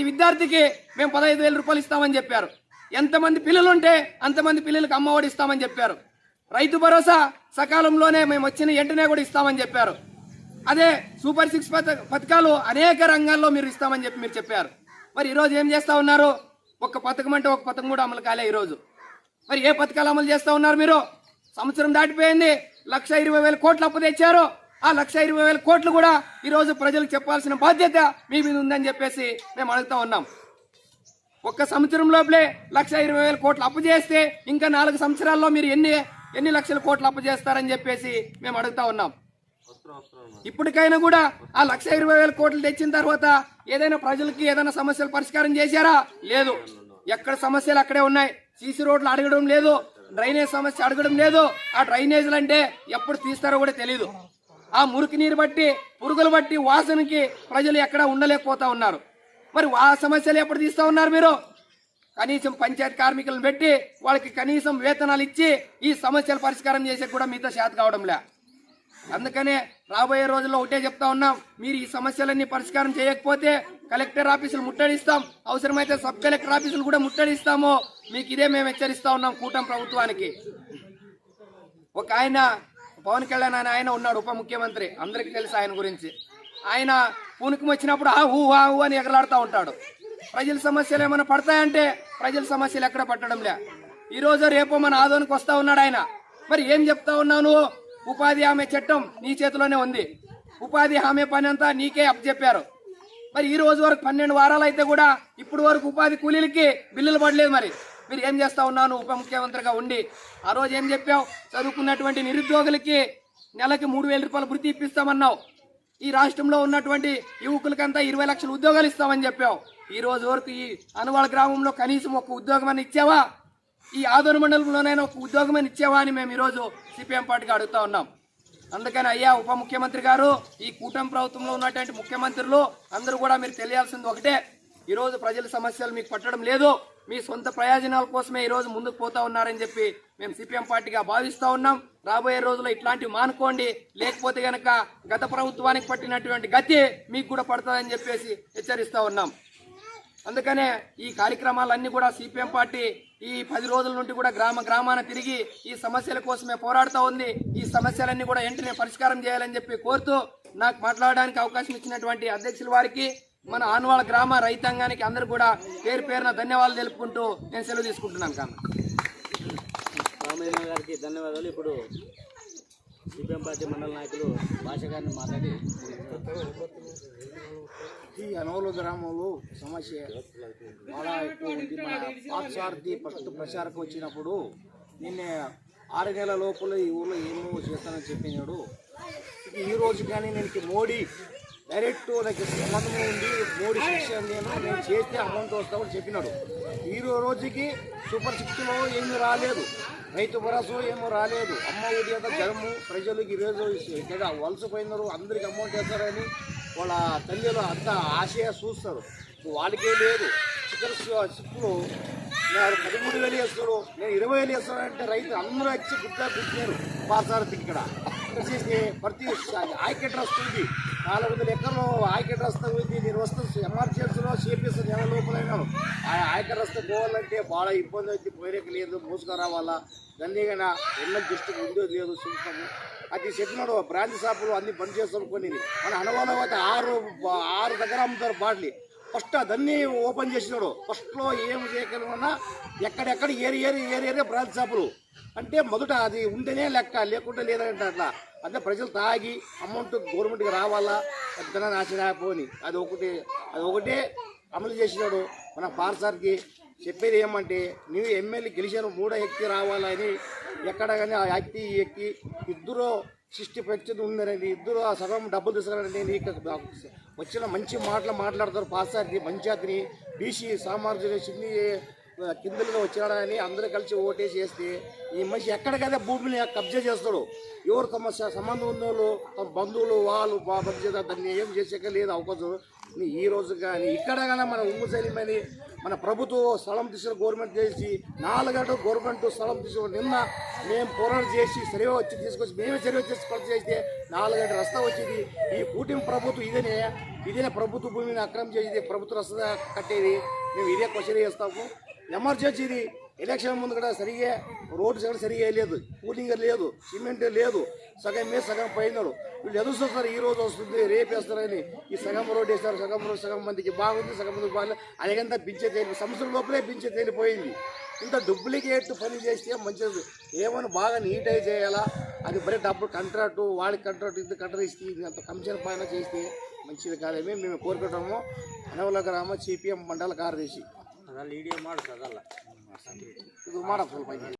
ప్రతి విద్యార్థికి మేము 15,000 రూపాయలు ఇస్తామని చెప్పారు. ఎంతమంది పిల్లలు ఉంటే అంతమంది పిల్లలకు అమ్మఒడి ఇస్తామని చెప్పారు. రైతు భరోసా సకాలంలోనే మేము వచ్చిన వెంటనే కూడా ఇస్తామని చెప్పారు. అదే సూపర్ 6 పథకాలు అనేక రంగాల్లో మీరు ఇస్తామని చెప్పి మీరు చెప్పారు. మరి ఈరోజు ఏం చేస్తా ఉన్నారు? ఒక్క పథకం అంటే ఒక పథకం కూడా అమలు కాలే ఈరోజు. మరి ఏ పథకాలు అమలు చేస్తా ఉన్నారు మీరు? సంవత్సరం దాటిపోయింది, 1,20,000 కోట్లు అప్పు తెచ్చారు. ఆ 1,20,000 కోట్లు కూడా ఈరోజు ప్రజలకు చెప్పాల్సిన బాధ్యత మీ మీద ఉందని చెప్పేసి మేము అడుగుతా ఉన్నాం. ఒక్క సంవత్సరం లోపలే 1,20,000 కోట్లు అప్పు చేస్తే ఇంకా 4 సంవత్సరాల్లో మీరు ఎన్ని లక్షల కోట్లు అప్పు చేస్తారని చెప్పేసి మేము అడుగుతా ఉన్నాం. ఇప్పటికైనా కూడా ఆ 1,20,000 కోట్లు తెచ్చిన తర్వాత ఏదైనా ప్రజలకి ఏదైనా సమస్యలు పరిష్కారం చేశారా? లేదు. ఎక్కడ సమస్యలు అక్కడే ఉన్నాయి. సీసీ రోడ్లు అడగడం లేదు, డ్రైనేజ్ సమస్య అడగడం లేదు. ఆ డ్రైనేజీలు అంటే ఎప్పుడు తీస్తారో కూడా తెలియదు. ఆ మురికి నీరు బట్టి, పురుగులు బట్టి, వాసనకి ప్రజలు ఎక్కడ ఉండలేకపోతా ఉన్నారు. మరి ఆ సమస్యలు ఎప్పుడు తీస్తా ఉన్నారు మీరు? కనీసం పంచాయతీ కార్మికులను పెట్టి వాళ్ళకి కనీసం వేతనాలు ఇచ్చి ఈ సమస్యలు పరిష్కారం చేసే కూడా మీతో చేత కావడంలే. అందుకనే రాబోయే రోజుల్లో ఒకటే చెప్తా ఉన్నాం, మీరు ఈ సమస్యలన్నీ పరిష్కారం చేయకపోతే కలెక్టర్ ఆఫీసులు ముట్టడిస్తాం, అవసరమైతే సబ్ కలెక్టర్ ఆఫీసులు కూడా ముట్టడిస్తాము. మీకు ఇదే మేము హెచ్చరిస్తా ఉన్నాం కూటమి ప్రభుత్వానికి. ఒక ఆయన పవన్ కళ్యాణ్ ఆయన ఉన్నాడు, ఉప ముఖ్యమంత్రి, అందరికీ తెలుసు ఆయన గురించి. ఆయన పూనకం వచ్చినప్పుడు ఊ అని ఎగలాడుతూ ఉంటాడు. ప్రజల సమస్యలు ఏమైనా పడతాయంటే ప్రజల సమస్యలు ఎక్కడ పట్టడంలే. ఈరోజు రేపు మన ఆదోనికి వస్తా ఉన్నాడు ఆయన. మరి ఏం చెప్తా ఉన్నాను? ఉపాధి హామీ చట్టం నీ చేతిలోనే ఉంది, ఉపాధి హామీ పని అంతా నీకే అప్పచెప్పారు. మరి ఈ రోజు వరకు 12 వారాలు అయితే కూడా ఇప్పుడు వరకు ఉపాధి కూలీలకి బిల్లులు పడలేదు. మరి మీరు ఏం చేస్తా ఉన్నాను ఉప ముఖ్యమంత్రిగా ఉండి? ఆ రోజు ఏం చెప్పావు? చదువుకున్నటువంటి నిరుద్యోగులకి నెలకి 3,000 రూపాయలు వృత్తి ఇప్పిస్తామన్నావు. ఈ రాష్ట్రంలో ఉన్నటువంటి యువకులకంతా 20 లక్షల ఉద్యోగాలు ఇస్తామని చెప్పావు. ఈ రోజు వరకు ఈ అనువాడ గ్రామంలో కనీసం ఒక ఉద్యోగం అని ఇచ్చావా? ఈ ఆదోని మండలంలోనైనా ఒక ఉద్యోగం ఇచ్చావా అని మేము ఈరోజు సిపిఎం పార్టీగా అడుగుతా ఉన్నాం. అందుకని అయ్యా ఉప ముఖ్యమంత్రి గారు, ఈ కూటమి ప్రభుత్వంలో ఉన్నటువంటి ముఖ్యమంత్రులు అందరూ కూడా మీరు తెలియాల్సింది ఒకటే, ఈరోజు ప్రజల సమస్యలు మీకు పట్టడం లేదు, మీ సొంత ప్రయోజనాల కోసమే ఈరోజు ముందుకు పోతా ఉన్నారని చెప్పి మేము సిపిఎం పార్టీగా భావిస్తూ ఉన్నాం. రాబోయే రోజుల్లో ఇట్లాంటివి మానుకోండి, లేకపోతే గనక గత ప్రభుత్వానికి పట్టినటువంటి గతి మీకు కూడా పడుతుందని చెప్పేసి హెచ్చరిస్తూ ఉన్నాం. అందుకనే ఈ కార్యక్రమాలన్నీ కూడా సిపిఎం పార్టీ ఈ 10 రోజుల నుండి కూడా గ్రామాన తిరిగి ఈ సమస్యల కోసమే పోరాడుతూ ఉంది. ఈ సమస్యలన్నీ కూడా వెంటనే పరిష్కారం చేయాలని చెప్పి కోరుతూ నాకు మాట్లాడడానికి అవకాశం ఇచ్చినటువంటి అధ్యక్షుల వారికి, మన ఆన్వాడ గ్రామ రైతాంగానికి అందరూ కూడా పేరు పేరున ధన్యవాదాలు తెలుపుకుంటూ నేను సెలవు తీసుకుంటున్నాను. రామయ్య గారికి ధన్యవాదాలు. ఇప్పుడు సిపిఎం పార్టీ మండల నాయకులు భాష గారిని మాట్లాడి, ఈ అనవోలు గ్రామంలో సమస్య చాలా ఎక్కువ ఉంది. మన పాఠశారథి ఫస్ట్ ప్రచారకు వచ్చినప్పుడు నిన్న 6 నెలల లోపల ఈ ఊళ్ళో ఏమో చేస్తానని చెప్పినాడు. ఈ రోజు కానీ నేను మోడీ డైరెక్ట్ నాకు సంబంధం ఉంది, మోడీ శిక్ష నేను చేస్తే అమౌంట్ వస్తామని చెప్పినాడు. ఈ రోజుకి సూపర్ 6లో ఏమీ రాలేదు, రైతు భరోసా ఏమో రాలేదు, అమ్మ ఒడి అంతా జగము ప్రజలకు ఈరోజు ఇక్కడ వలసపోయినారు, అందరికి అమౌంట్ వేస్తారని వాళ్ళ తల్లిలో అంతా ఆశయ చూస్తారు, వాళ్ళకే లేదు. చికెన్ 6లో నేను 13,000 వేస్తాడు, నేను 20,000 వేస్తానంటే రైతు అందరూ వచ్చి గుర్తున్నారు. పాసారథి ఇక్కడ చేస్తే ప్రతి ఆయకెట్ వస్తుంది, 400 ఎకర్లో ఆయకెట్ వస్తుంది. నేను వస్తాను ఎమర్జెన్సీలో చేపిస్తాను, నెల లోపలైనాను ఆయకెట్ వస్తే పోవాలంటే బాగా ఇబ్బంది అయితే పోయేక లేదు, మోసుకు రావాలా, దాన్నిగా ఎన్న దృష్టికి ఉందో లేదు చూస్తాము. అది చెప్పినాడు బ్రాంచ్ షాపులు అన్ని బంద్ చేస్తాం. కొన్ని మన అనుభవం అయితే 6 దగ్గర అమ్ముతారు బాటిల్. ఫస్ట్ దాన్ని ఓపెన్ చేసినాడు. ఫస్ట్లో ఏం చేయగలమన్నా ఎక్కడెక్కడ ఏరియా బ్రాంచ్ షాపులు అంటే మొదట అది ఉంటేనే లెక్క, లేకుంటే లేదంటే అట్లా. అంటే ప్రజలు తాగి అమౌంట్ గవర్నమెంట్కి రావాలా, పెద్ద నాశనాపోని అది ఒకటే అమలు చేసినాడు. మన పార్సార్కి చెప్పేది ఏమంటే, నువ్వు ఎమ్మెల్యే గెలిచాను 3 ఎక్కి రావాలని, ఎక్కడ కానీ ఆ ఎక్కి ఇద్దరు 60% ఉన్నారని, ఇద్దరు ఆ సగం డబ్బులు తీసుకురారండి. నీకు వచ్చిన మంచి మాట్లాడతారు. పార్సార్కి పంచాయతీని బీసీ సామాజిక చిన్ని కిందలుగా వచ్చినాడని అందరూ కలిసి ఓటేసి చేస్తే ఈ మనిషి ఎక్కడికైతే భూమిని కబ్జా చేస్తాడు. ఎవరు తమ సంబంధం ఉన్న వాళ్ళు, తమ బంధువులు వాళ్ళు బంద్ చేస్తారు, దాన్ని ఏం చేసాక లేదు అవకాశం. ఈ రోజు కానీ ఇక్కడ కానీ మన ఉమ్ము సైన్యమని మన ప్రభుత్వం స్థలం తీసుకుని గవర్నమెంట్ చేసి 4 గంటలు గవర్నమెంట్ స్థలం తీసుకుని నిన్న మేము పోరాటం చేసి సర్వే వచ్చి తీసుకొచ్చి మేమే సర్వే చేసి కొలత చేస్తే 4 గంటల రస్తా వచ్చింది. ఈ కూటమి ప్రభుత్వం ఇదేనే ప్రభుత్వ భూమిని అక్రమం చేసేది, ప్రభుత్వ రస్తా కట్టేది. మేము ఇదే క్వశ్చన్ చేస్తాము. ఎమర్జెన్సీ ఇది. ఎలక్షన్ ముందు కూడా సరిగా రోడ్డు సరిగా లేదు, కూలింగ్ లేదు, సిమెంట్ లేదు, సగం మీద సగం పోయినారు. వీళ్ళు ఎదురు చూస్తారు ఈ రోజు వస్తుంది రేపు వేస్తారని. ఈ సగం రోడ్డు వేస్తారు, సగం రోడ్డు సగం మందికి బాగుంది, సగం మందికి బాగాలేదు. అడిగంతా పింఛే తేలి సంవత్సరం లోపలే పింఛే తేలిపోయింది. ఇంత డూప్లికేట్ పని చేస్తే మంచిది. ఏమైనా బాగా నీట్గా చేయాలా, అది బరీ డబ్బులు కాంట్రాక్టు వాడికి కాంట్రాక్టు ఇంత కాంట్రాక్ట్ ఇస్తే అంత కమిషన్ పైన చేస్తే మంచిది కాదేమీ మేము కోరుకుంటాము. అనవల గ్రామ సిపిఎం మండల కార్యదర్శి ಅದ್ರಲ್ಲಿ ಇಡಿಯೋ ಮಾಡು ಅದಲ್ಲ ಇದು ಮಾಡಪ್ಪ ಸ್ವಲ್ಪ